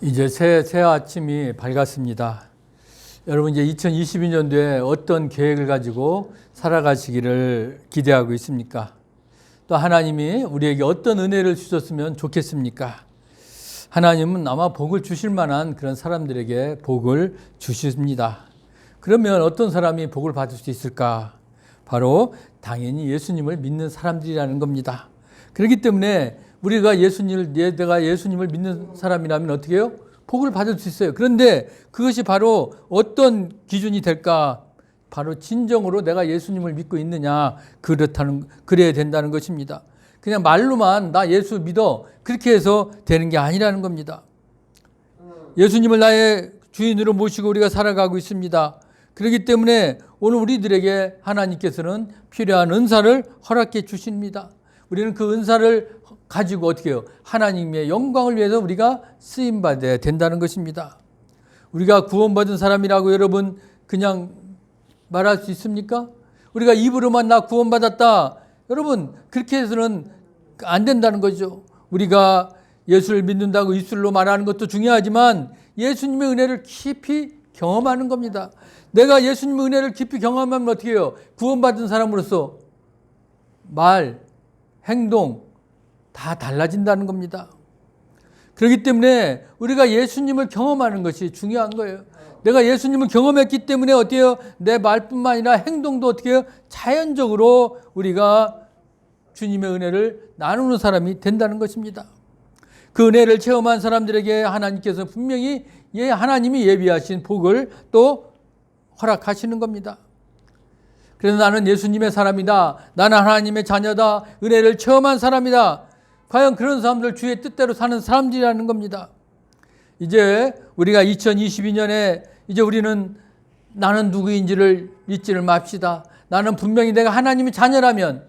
이제 새 아침이 밝았습니다. 여러분 이제 2022년도에 어떤 계획을 가지고 살아가시기를 기대하고 있습니까? 또 하나님이 우리에게 어떤 은혜를 주셨으면 좋겠습니까? 하나님은 아마 복을 주실 만한 그런 사람들에게 복을 주십니다. 그러면 어떤 사람이 복을 받을 수 있을까? 바로 당연히 예수님을 믿는 사람들이라는 겁니다. 그렇기 때문에 내가 예수님을 믿는 사람이라면 어떻게 해요? 복을 받을 수 있어요. 그런데 그것이 바로 어떤 기준이 될까? 바로 진정으로 내가 예수님을 믿고 있느냐, 그래야 된다는 것입니다. 그냥 말로만 나 예수 믿어 그렇게 해서 되는 게 아니라는 겁니다. 예수님을 나의 주인으로 모시고 우리가 살아가고 있습니다. 그렇기 때문에 오늘 우리들에게 하나님께서는 필요한 은사를 허락해 주십니다. 우리는 그 은사를 가지고 어떻게 해요? 하나님의 영광을 위해서 우리가 쓰임받아야 된다는 것입니다. 우리가 구원받은 사람이라고 여러분 그냥 말할 수 있습니까? 우리가 입으로만 나 구원받았다. 여러분 그렇게 해서는 안 된다는 거죠. 우리가 예수를 믿는다고 입술로 말하는 것도 중요하지만 예수님의 은혜를 깊이 경험하는 겁니다. 내가 예수님의 은혜를 깊이 경험하면 어떻게 해요? 구원받은 사람으로서 말, 행동 다 달라진다는 겁니다. 그렇기 때문에 우리가 예수님을 경험하는 것이 중요한 거예요. 내가 예수님을 경험했기 때문에 어때요? 내 말뿐만 아니라 행동도 어떻게 해요? 자연적으로 우리가 주님의 은혜를 나누는 사람이 된다는 것입니다. 그 은혜를 체험한 사람들에게 하나님께서 분명히 하나님이 예비하신 복을 또 허락하시는 겁니다. 그래서 나는 예수님의 사람이다. 나는 하나님의 자녀다. 은혜를 체험한 사람이다. 과연 그런 사람들 주의 뜻대로 사는 사람들이라는 겁니다. 이제 우리가 2022년에 이제 우리는 나는 누구인지를 믿지를 맙시다. 나는 분명히 내가 하나님의 자녀라면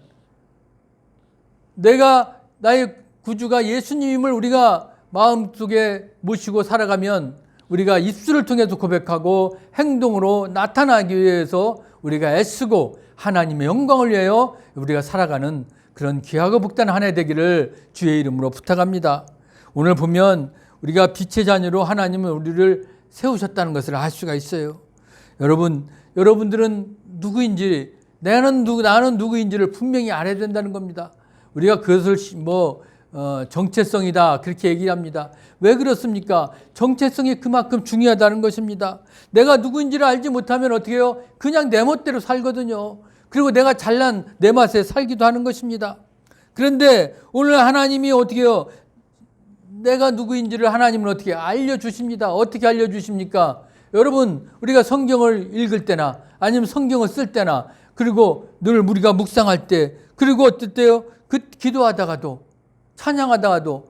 내가 나의 구주가 예수님을 우리가 마음속에 모시고 살아가면 우리가 입술을 통해서 고백하고 행동으로 나타나기 위해서 우리가 애쓰고 하나님의 영광을 위하여 우리가 살아가는 그런 귀하고 복된 한 해 되기를 주의 이름으로 부탁합니다. 오늘 보면 우리가 빛의 자녀로 하나님은 우리를 세우셨다는 것을 알 수가 있어요. 여러분들은 누구인지 나는 누구인지를 분명히 알아야 된다는 겁니다. 우리가 그것을 정체성이다 그렇게 얘기합니다. 왜 그렇습니까? 정체성이 그만큼 중요하다는 것입니다. 내가 누구인지를 알지 못하면 어떻게 해요? 그냥 내 멋대로 살거든요. 그리고 내가 잘난 내 맛에 살기도 하는 것입니다. 그런데 오늘 하나님이 어떻게 해요? 내가 누구인지를 하나님은 어떻게 알려주십니다. 어떻게 알려주십니까? 여러분 우리가 성경을 읽을 때나 아니면 성경을 쓸 때나 그리고 늘 우리가 묵상할 때 그리고 어떨 때요? 기도하다가도 찬양하다가도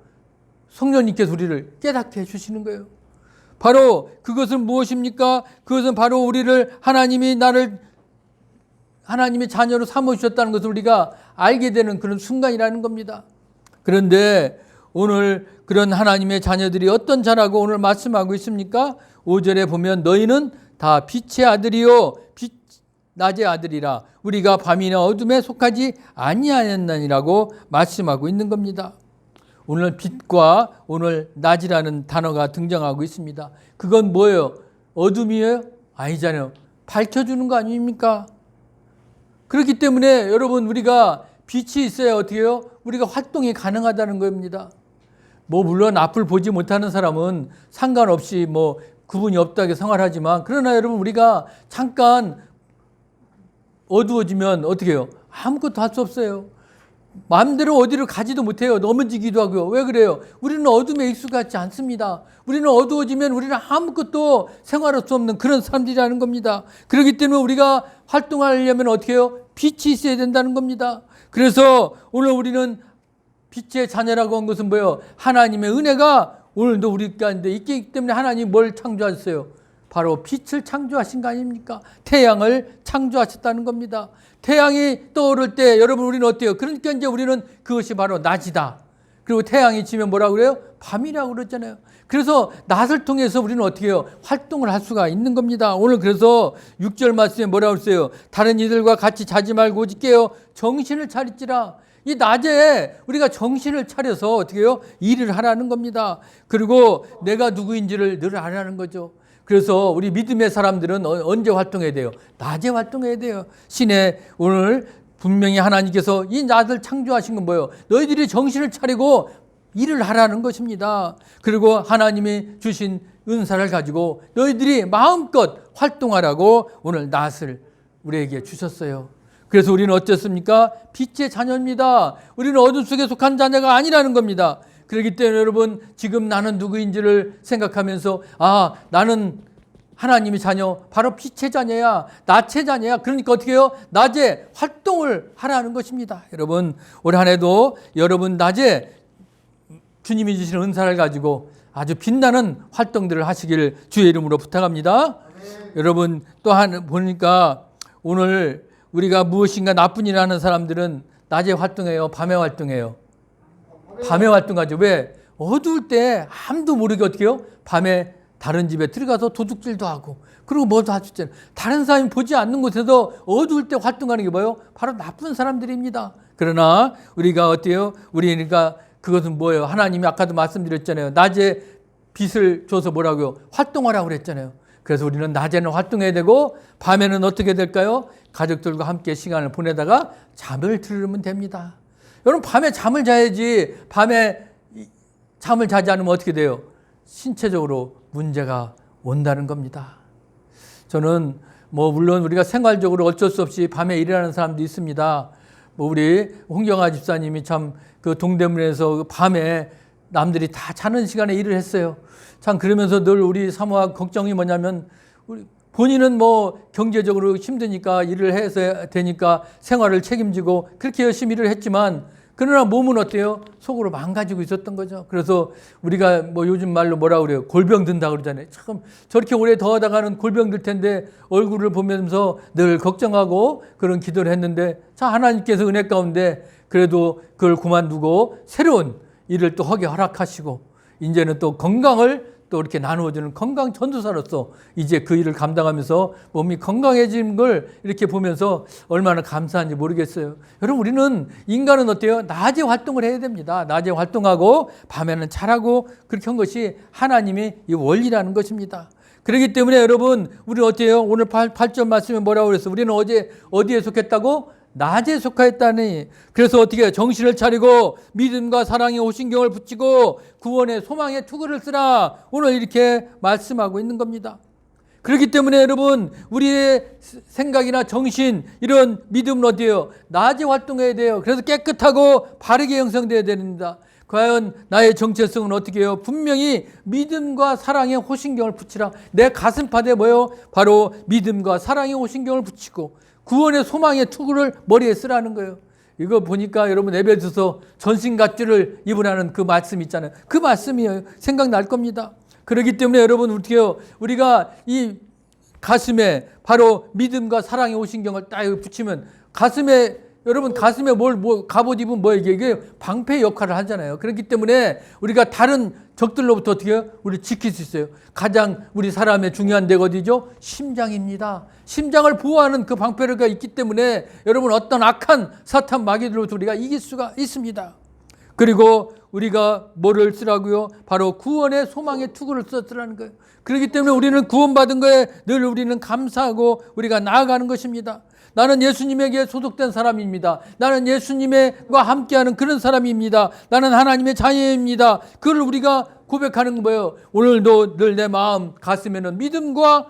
성령님께서 우리를 깨닫게 해주시는 거예요. 바로 그것은 무엇입니까? 그것은 바로 우리를 하나님의 자녀로 삼으셨다는 것을 우리가 알게 되는 그런 순간이라는 겁니다. 그런데 오늘 그런 하나님의 자녀들이 어떤 자라고 오늘 말씀하고 있습니까? 5절에 보면 너희는 다 빛의 아들이요 낮의 아들이라 우리가 밤이나 어둠에 속하지 아니하였나니라고 말씀하고 있는 겁니다. 오늘 빛과 오늘 낮이라는 단어가 등장하고 있습니다. 그건 뭐예요? 어둠이에요? 아니잖아요. 밝혀주는 거 아닙니까? 그렇기 때문에 여러분 우리가 빛이 있어야 어떻게 해요? 우리가 활동이 가능하다는 겁니다. 물론 앞을 보지 못하는 사람은 상관없이 구분이 없다고 생활하지만 그러나 여러분 우리가 잠깐 어두워지면 어떻게 해요? 아무것도 할 수 없어요. 마음대로 어디를 가지도 못해요. 넘어지기도 하고요. 왜 그래요? 우리는 어둠에 익숙하지 않습니다. 우리는 어두워지면 우리는 아무것도 생활할 수 없는 그런 사람들이라는 겁니다. 그렇기 때문에 우리가 활동하려면 어떻게 해요? 빛이 있어야 된다는 겁니다. 그래서 오늘 우리는 빛의 자녀라고 한 것은 뭐예요? 하나님의 은혜가 오늘도 우리 가운데 있기 때문에 하나님이 뭘 창조하셨어요? 바로 빛을 창조하신 거 아닙니까? 태양을 창조하셨다는 겁니다. 태양이 떠오를 때 여러분 우리는 어때요? 그러니까 이제 우리는 그것이 바로 낮이다. 그리고 태양이 지면 뭐라고 그래요? 밤이라고 그러잖아요. 그래서 낮을 통해서 우리는 어떻게 해요? 활동을 할 수가 있는 겁니다. 오늘 그래서 6절 말씀에 뭐라고 했어요? 다른 이들과 같이 자지 말고 오직 깨어 정신을 차리지라. 이 낮에 우리가 정신을 차려서 어떻게 해요? 일을 하라는 겁니다. 그리고 내가 누구인지를 늘 알아라는 거죠. 그래서 우리 믿음의 사람들은 언제 활동해야 돼요? 낮에 활동해야 돼요. 신의 오늘 분명히 하나님께서 이 낮을 창조하신 건 뭐예요? 너희들이 정신을 차리고 일을 하라는 것입니다. 그리고 하나님이 주신 은사를 가지고 너희들이 마음껏 활동하라고 오늘 낮을 우리에게 주셨어요. 그래서 우리는 어쨌습니까? 빛의 자녀입니다. 우리는 어둠 속에 속한 자녀가 아니라는 겁니다. 그렇기 때문에 여러분, 지금 나는 누구인지를 생각하면서 나는 하나님의 자녀, 바로 빛의 자녀야, 낮의 자녀야. 그러니까 어떻게 해요? 낮에 활동을 하라는 것입니다. 여러분, 올 한 해도 여러분 낮에 주님이 주시는 은사를 가지고 아주 빛나는 활동들을 하시길 주의 이름으로 부탁합니다. 여러분, 또 보니까 오늘 우리가 무엇인가 나쁜 일을 하는 사람들은 낮에 활동해요? 밤에 활동해요? 밤에 활동하죠. 왜? 어두울 때 아무도 모르게 어떻게 해요? 밤에 다른 집에 들어가서 도둑질도 하고 그리고 뭐도 하셨잖아요. 다른 사람이 보지 않는 곳에서 어두울 때 활동하는 게 뭐예요? 바로 나쁜 사람들입니다. 그러나 우리가 어때요? 우리가 그것은 뭐예요? 하나님이 아까도 말씀드렸잖아요. 낮에 빛을 줘서 뭐라고요? 활동하라고 그랬잖아요. 그래서 우리는 낮에는 활동해야 되고 밤에는 어떻게 될까요? 가족들과 함께 시간을 보내다가 잠을 들으면 됩니다. 여러분, 밤에 잠을 자야지. 밤에 잠을 자지 않으면 어떻게 돼요? 신체적으로 문제가 온다는 겁니다. 저는 물론 우리가 생활적으로 어쩔 수 없이 밤에 일하는 사람도 있습니다. 우리 홍경아 집사님이 참 그 동대문에서 밤에 남들이 다 자는 시간에 일을 했어요. 참 그러면서 늘 우리 사모와 걱정이 뭐냐면 본인은 경제적으로 힘드니까 일을 해서 되니까 생활을 책임지고 그렇게 열심히 일을 했지만 그러나 몸은 어때요? 속으로 망가지고 있었던 거죠. 그래서 우리가 요즘 말로 뭐라 그래요? 골병 든다 그러잖아요. 참 저렇게 오래 더 하다가는 골병 들 텐데 얼굴을 보면서 늘 걱정하고 그런 기도를 했는데 참 하나님께서 은혜 가운데 그래도 그걸 그만두고 새로운 일을 또 하게 허락하시고 이제는 또 건강을 또 이렇게 나누어주는 건강 전도사로서 이제 그 일을 감당하면서 몸이 건강해진 걸 이렇게 보면서 얼마나 감사한지 모르겠어요. 여러분, 우리는 인간은 어때요? 낮에 활동을 해야 됩니다. 낮에 활동하고 밤에는 자라고 그렇게 한 것이 하나님의 이 원리라는 것입니다. 그렇기 때문에 여러분, 우리는 어때요? 오늘 8절 말씀에 뭐라고 그랬어요? 우리는 어디에 속했다고? 낮에 속하였다니. 그래서 어떻게 해요? 정신을 차리고 믿음과 사랑의 호신경을 붙이고 구원의 소망의 투구를 쓰라. 오늘 이렇게 말씀하고 있는 겁니다. 그렇기 때문에 여러분, 우리의 생각이나 정신, 이런 믿음은 어디예요? 낮에 활동해야 돼요. 그래서 깨끗하고 바르게 형성돼야 됩니다. 과연 나의 정체성은 어떻게 해요? 분명히 믿음과 사랑의 호신경을 붙이라. 내 가슴팍에 뭐예요? 바로 믿음과 사랑의 호신경을 붙이고 구원의 소망의 투구를 머리에 쓰라는 거예요. 이거 보니까 여러분 에베소서 전신갑주를 입으라는 그 말씀 있잖아요. 그 말씀이 생각날 겁니다. 그렇기 때문에 여러분 어떻게 해요? 우리가 이 가슴에 바로 믿음과 사랑의 호신경을 딱 붙이면 여러분 가슴에 갑옷 입으면 이게 방패 역할을 하잖아요. 그렇기 때문에 우리가 다른 적들로부터 어떻게 해요? 우리 지킬 수 있어요. 가장 우리 사람의 중요한 데가 어디죠? 심장입니다. 심장을 보호하는 그 방패가 있기 때문에 여러분 어떤 악한 사탄 마귀들로부터 우리가 이길 수가 있습니다. 그리고 우리가 뭐를 쓰라고요? 바로 구원의 소망의 투구를 쓰라는 거예요. 그렇기 때문에 우리는 구원받은 거에 늘 우리는 감사하고 우리가 나아가는 것입니다. 나는 예수님에게 소속된 사람입니다. 나는 예수님과 함께하는 그런 사람입니다. 나는 하나님의 자녀입니다. 그걸 우리가 고백하는 건 뭐예요? 오늘도 늘 내 마음 가슴에는 믿음과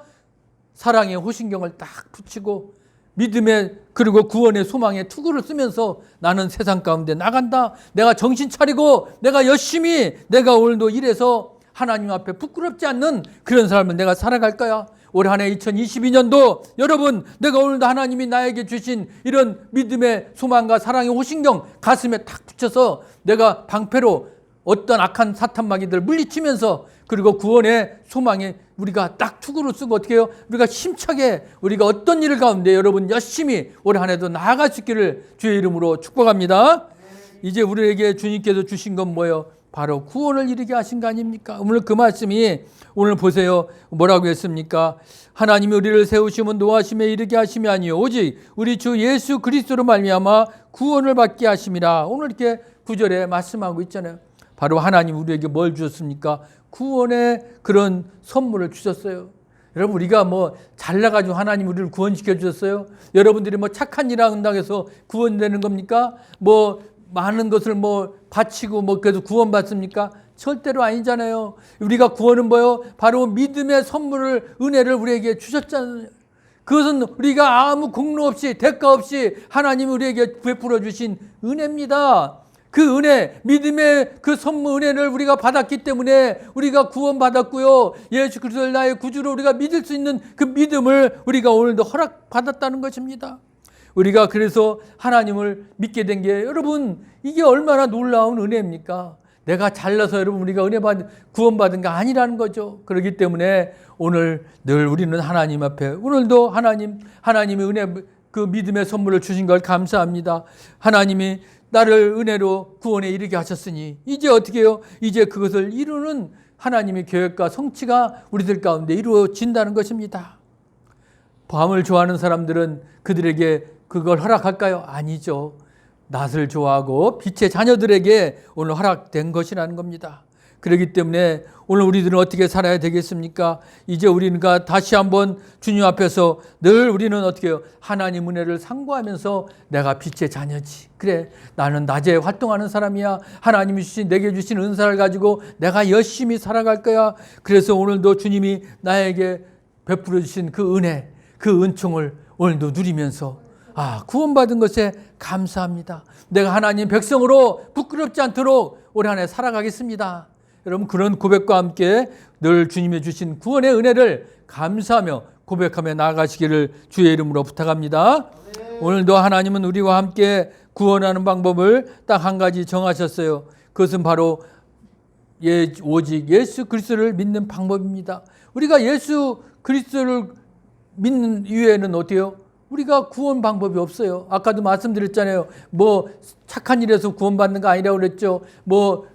사랑의 호신경을 딱 붙이고 믿음의 그리고 구원의 소망의 투구를 쓰면서 나는 세상 가운데 나간다. 내가 정신 차리고 내가 열심히 내가 오늘도 일해서 하나님 앞에 부끄럽지 않는 그런 삶을 내가 살아갈 거야. 올 한 해 2022년도 여러분, 내가 오늘도 하나님이 나에게 주신 이런 믿음의 소망과 사랑의 호신경 가슴에 탁 붙여서 내가 방패로 어떤 악한 사탄 마귀들 물리치면서 그리고 구원의 소망에 우리가 딱 투구를 쓰고 어떻게 해요? 우리가 힘차게 우리가 어떤 일을 가운데 여러분 열심히 올 한 해도 나아갈 수 있기를 주의 이름으로 축복합니다. 이제 우리에게 주님께서 주신 건 뭐예요? 바로 구원을 이루게 하신 거 아닙니까? 오늘 그 말씀이 오늘 보세요. 뭐라고 했습니까? 하나님이 우리를 세우시면 노하심에 이르게 하심이 아니요 오직 우리 주 예수 그리스도로 말미암아 구원을 받게 하심이라. 오늘 이렇게 9절에 말씀하고 있잖아요. 바로 하나님 우리에게 뭘 주셨습니까? 구원의 그런 선물을 주셨어요. 여러분 우리가 뭐 잘나가지고 하나님 우리를 구원시켜 주셨어요? 여러분들이 뭐 착한 일 한다고 해서 구원되는 겁니까? 뭐 많은 것을 뭐 바치고 뭐 그래서 구원받습니까? 절대로 아니잖아요. 우리가 구원은 뭐요? 바로 믿음의 선물을 은혜를 우리에게 주셨잖아요. 그것은 우리가 아무 공로 없이 대가 없이 하나님이 우리에게 베풀어 주신 은혜입니다. 그 은혜, 믿음의 그 선물 은혜를 우리가 받았기 때문에 우리가 구원받았고요. 예수 그리스도를 나의 구주로 우리가 믿을 수 있는 그 믿음을 우리가 오늘도 허락받았다는 것입니다. 우리가 그래서 하나님을 믿게 된 게 여러분 이게 얼마나 놀라운 은혜입니까? 내가 잘나서 여러분 우리가 구원받은 게 아니라는 거죠. 그렇기 때문에 오늘 늘 우리는 하나님 앞에 오늘도 하나님의 은혜 그 믿음의 선물을 주신 걸 감사합니다. 하나님이 나를 은혜로 구원에 이르게 하셨으니 이제 어떻게 해요? 이제 그것을 이루는 하나님의 계획과 성취가 우리들 가운데 이루어진다는 것입니다. 밤을 좋아하는 사람들은 그들에게 그걸 허락할까요? 아니죠. 낮을 좋아하고 빛의 자녀들에게 오늘 허락된 것이라는 겁니다. 그렇기 때문에 오늘 우리들은 어떻게 살아야 되겠습니까? 이제 우리가 다시 한번 주님 앞에서 늘 우리는 어떻게 해요? 하나님 은혜를 상고하면서 내가 빛의 자녀지. 그래, 나는 낮에 활동하는 사람이야. 하나님이 내게 주신 은사를 가지고 내가 열심히 살아갈 거야. 그래서 오늘도 주님이 나에게 베풀어 주신 그 은혜, 그 은총을 오늘도 누리면서 구원받은 것에 감사합니다. 내가 하나님 백성으로 부끄럽지 않도록 올 한 해 살아가겠습니다. 여러분 그런 고백과 함께 늘 주님이 주신 구원의 은혜를 감사하며 고백하며 나아가시기를 주의 이름으로 부탁합니다. 오늘도 하나님은 우리와 함께 구원하는 방법을 딱 한 가지 정하셨어요. 그것은 바로 오직 예수 그리스도를 믿는 방법입니다. 우리가 예수 그리스도를 믿는 이유에는 어때요? 우리가 구원 방법이 없어요. 아까도 말씀드렸잖아요. 뭐 착한 일에서 구원받는 거 아니라고 그랬죠. 뭐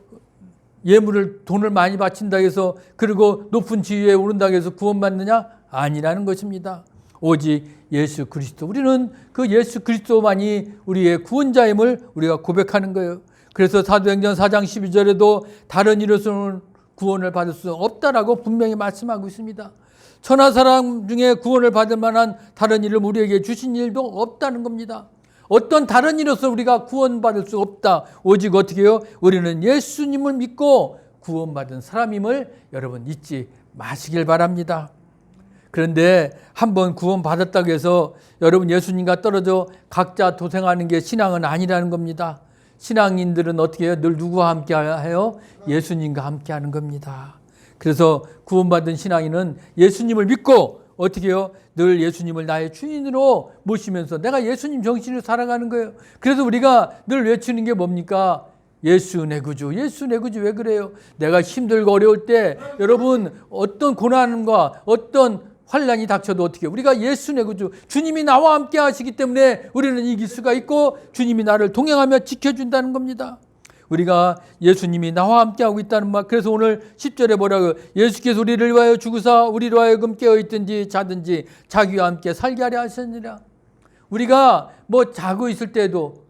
돈을 많이 바친다 해서 그리고 높은 지위에 오른다 해서 구원받느냐? 아니라는 것입니다. 오직 예수 그리스도. 우리는 그 예수 그리스도만이 우리의 구원자임을 우리가 고백하는 거예요. 그래서 사도행전 4장 12절에도 다른 이로서는 구원을 받을 수 없다라고 분명히 말씀하고 있습니다. 천하 사람 중에 구원을 받을 만한 다른 일을 우리에게 주신 일도 없다는 겁니다. 어떤 다른 일로서 우리가 구원받을 수 없다. 오직 어떻게 해요? 우리는 예수님을 믿고 구원받은 사람임을 여러분 잊지 마시길 바랍니다. 그런데 한번 구원받았다고 해서 여러분 예수님과 떨어져 각자 도생하는 게 신앙은 아니라는 겁니다. 신앙인들은 어떻게 해요? 늘 누구와 함께 해요? 예수님과 함께 하는 겁니다. 그래서 구원받은 신앙인은 예수님을 믿고 어떻게 해요? 늘 예수님을 나의 주인으로 모시면서 내가 예수님 정신으로 살아가는 거예요. 그래서 우리가 늘 외치는 게 뭡니까? 예수 내 구주, 예수 내 구주. 왜 그래요? 내가 힘들고 어려울 때 여러분 어떤 고난과 어떤 환난이 닥쳐도 어떻게 해요? 우리가 예수 내 구주, 주님이 나와 함께 하시기 때문에 우리는 이길 수가 있고 주님이 나를 동행하며 지켜준다는 겁니다. 우리가 예수님이 나와 함께하고 있다는 말. 그래서 오늘 10절에 뭐라고요? 예수께서 우리를 위하여 죽으사 우리로 하여금 깨어있든지 자든지 자기와 함께 살게 하려 하셨느니라. 우리가 뭐 자고 있을 때도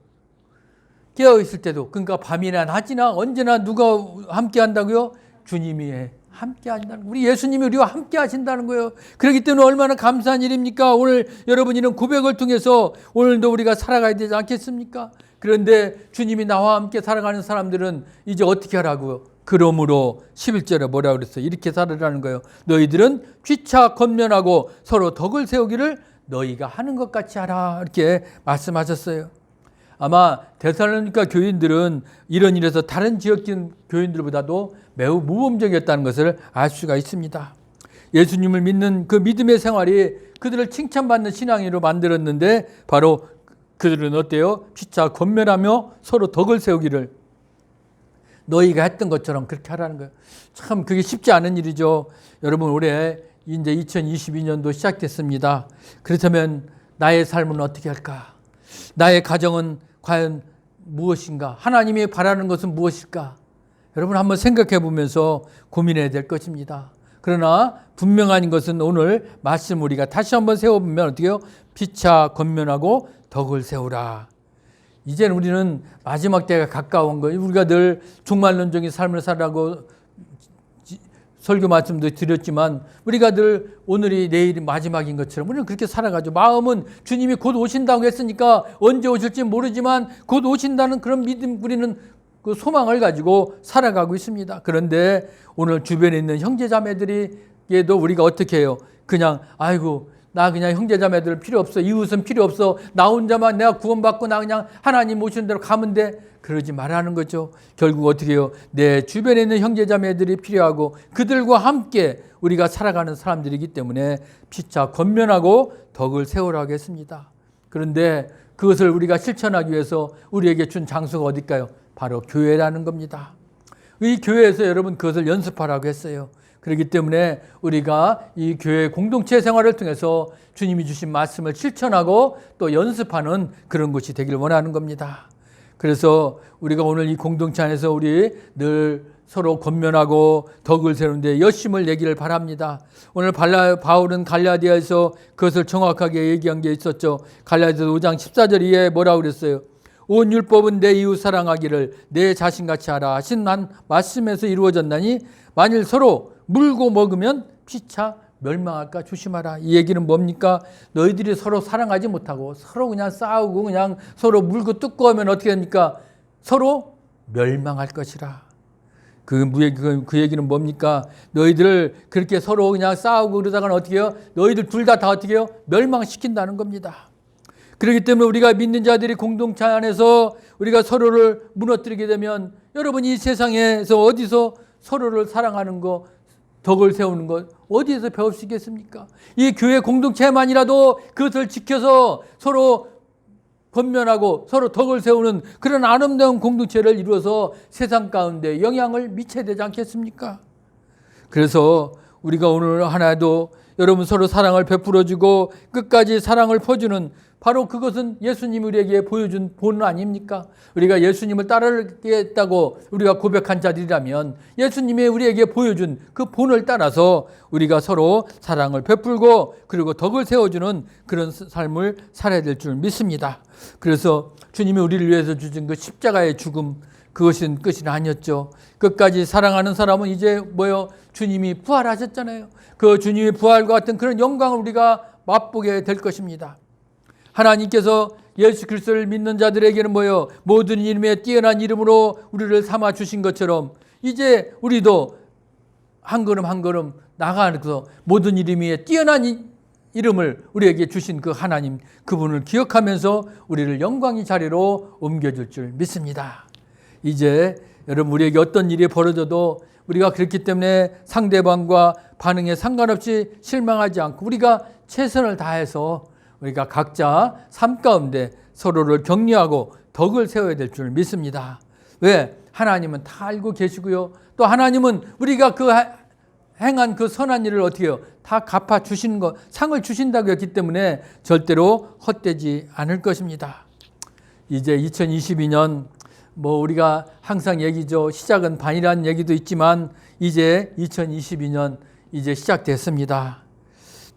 깨어있을 때도 그러니까 밤이나 낮이나 언제나 누가 함께 한다고요? 주님이 함께 하신다는 거예요. 우리 예수님이 우리와 함께 하신다는 거예요. 그렇기 때문에 얼마나 감사한 일입니까? 오늘 여러분 이런 고백을 통해서 오늘도 우리가 살아가야 되지 않겠습니까? 그런데 주님이 나와 함께 살아가는 사람들은 이제 어떻게 하라고요? 그러므로 11절에 뭐라고 그랬어요? 이렇게 살으라는 거예요. 너희들은 취차 권면하고 서로 덕을 세우기를 너희가 하는 것 같이 하라. 이렇게 말씀하셨어요. 아마 데살로니가 교인들은 이런 일에서 다른 지역 교인들보다도 매우 모범적이었다는 것을 알 수가 있습니다. 예수님을 믿는 그 믿음의 생활이 그들을 칭찬받는 신앙으로 만들었는데 바로 그들은 어때요? 피차 권면하며 서로 덕을 세우기를 너희가 했던 것처럼 그렇게 하라는 거예요. 참 그게 쉽지 않은 일이죠. 여러분 올해 이제 2022년도 시작됐습니다. 그렇다면 나의 삶은 어떻게 할까? 나의 가정은 과연 무엇인가? 하나님이 바라는 것은 무엇일까? 여러분 한번 생각해 보면서 고민해야 될 것입니다. 그러나 분명한 것은 오늘 말씀 우리가 다시 한번 세워보면 어떻게 해요? 피차 권면하고 덕을 세우라. 이제는 우리는 마지막 때가 가까운 거예요. 우리가 늘 종말론적인 삶을 살라고 설교 말씀도 드렸지만 우리가 늘 오늘이 내일이 마지막인 것처럼 우리는 그렇게 살아가죠. 마음은 주님이 곧 오신다고 했으니까 언제 오실지 모르지만 곧 오신다는 그런 믿음, 우리는 그 소망을 가지고 살아가고 있습니다. 그런데 오늘 주변에 있는 형제자매들에게도 우리가 어떻게 해요? 그냥 아이고 나 그냥 형제자매들 필요 없어. 이웃은 필요 없어. 나 혼자만 내가 구원받고 나 그냥 하나님 오시는 대로 가면 돼. 그러지 말라는 거죠. 결국 어떻게 해요? 내 주변에 있는 형제자매들이 필요하고 그들과 함께 우리가 살아가는 사람들이기 때문에 피차 권면하고 덕을 세우라고 했습니다. 그런데 그것을 우리가 실천하기 위해서 우리에게 준 장소가 어딜까요? 바로 교회라는 겁니다. 이 교회에서 여러분 그것을 연습하라고 했어요. 그렇기 때문에 우리가 이 교회 공동체 생활을 통해서 주님이 주신 말씀을 실천하고 또 연습하는 그런 것이 되길 원하는 겁니다. 그래서 우리가 오늘 이 공동체 안에서 우리 늘 서로 권면하고 덕을 세우는데 열심을 내기를 바랍니다. 오늘 바울은 갈라디아에서 그것을 정확하게 얘기한 게 있었죠. 갈라디아서 5장 14절 이에 뭐라고 그랬어요? 온 율법은 내 이웃 사랑하기를 내 자신같이 하라 하신 한 말씀에서 이루어졌나니 만일 서로 물고 먹으면 피차 멸망할까 조심하라. 이 얘기는 뭡니까? 너희들이 서로 사랑하지 못하고 서로 그냥 싸우고 그냥 서로 물고 뜯고 하면 어떻게 됩니까? 서로 멸망할 것이라. 그 얘기는 뭡니까? 너희들 그렇게 서로 그냥 싸우고 그러다가는 어떻게 해요? 너희들 둘 다 어떻게 해요? 멸망시킨다는 겁니다. 그렇기 때문에 우리가 믿는 자들이 공동체 안에서 우리가 서로를 무너뜨리게 되면 여러분 이 세상에서 어디서 서로를 사랑하는 거, 덕을 세우는 것 어디에서 배울 수 있겠습니까? 이 교회 공동체만이라도 그것을 지켜서 서로 권면하고 서로 덕을 세우는 그런 아름다운 공동체를 이루어서 세상 가운데 영향을 미쳐야 되지 않겠습니까? 그래서 우리가 오늘 하나도 여러분 서로 사랑을 베풀어주고 끝까지 사랑을 퍼주는 바로 그것은 예수님이 우리에게 보여준 본 아닙니까? 우리가 예수님을 따르겠다고 우리가 고백한 자들이라면 예수님이 우리에게 보여준 그 본을 따라서 우리가 서로 사랑을 베풀고 그리고 덕을 세워주는 그런 삶을 살아야 될 줄 믿습니다. 그래서 주님이 우리를 위해서 주신 그 십자가의 죽음 그것은 끝이 아니었죠. 끝까지 사랑하는 사람은 이제 뭐요? 주님이 부활하셨잖아요. 그 주님의 부활과 같은 그런 영광을 우리가 맛보게 될 것입니다. 하나님께서 예수 그리스도를 믿는 자들에게는 뭐요? 모든 이름에 뛰어난 이름으로 우리를 삼아 주신 것처럼 이제 우리도 한 걸음 한 걸음 나가서 모든 이름에 뛰어난 이름을 우리에게 주신 그 하나님 그분을 기억하면서 우리를 영광의 자리로 옮겨줄 줄 믿습니다. 이제 여러분 우리에게 어떤 일이 벌어져도 우리가 그렇기 때문에 상대방과 반응에 상관없이 실망하지 않고 우리가 최선을 다해서 우리가 각자 삶 가운데 서로를 격려하고 덕을 세워야 될 줄 믿습니다. 왜? 하나님은 다 알고 계시고요. 또 하나님은 우리가 그 행한 그 선한 일을 어떻게 해요? 다 갚아 주시는 것, 상을 주신다고 했기 때문에 절대로 헛되지 않을 것입니다. 이제 2022년 우리가 항상 얘기죠. 시작은 반이라는 얘기도 있지만 이제 2022년 이제 시작됐습니다.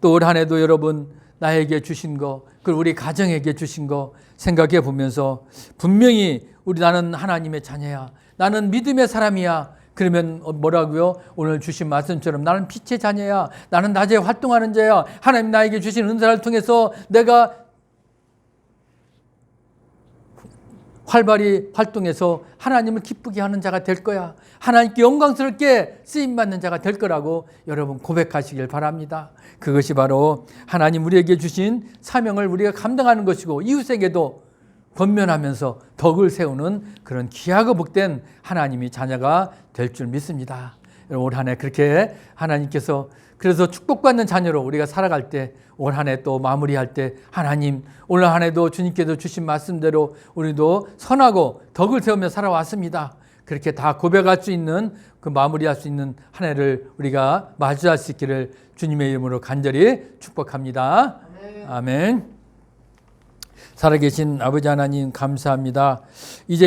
또 올 한 해도 여러분 나에게 주신 거, 그리고 우리 가정에게 주신 거 생각해 보면서 분명히 나는 하나님의 자녀야. 나는 믿음의 사람이야. 그러면 뭐라고요? 오늘 주신 말씀처럼 나는 빛의 자녀야. 나는 낮에 활동하는 자야. 하나님 나에게 주신 은사를 통해서 내가 활발히 활동해서 하나님을 기쁘게 하는 자가 될 거야. 하나님께 영광스럽게 쓰임받는 자가 될 거라고 여러분 고백하시길 바랍니다. 그것이 바로 하나님 우리에게 주신 사명을 우리가 감당하는 것이고 이웃에게도 권면하면서 덕을 세우는 그런 귀하고 복된 하나님이 자녀가 될 줄 믿습니다. 올 한 해 그렇게 하나님께서 그래서 축복받는 자녀로 우리가 살아갈 때 올 한 해 또 마무리할 때 하나님 오늘 한 해도 주님께서 주신 말씀대로 우리도 선하고 덕을 세우며 살아왔습니다. 그렇게 다 고백할 수 있는 그 마무리할 수 있는 한 해를 우리가 맞이할 수 있기를 주님의 이름으로 간절히 축복합니다. 아멘. 살아계신 아버지 하나님 감사합니다. 이제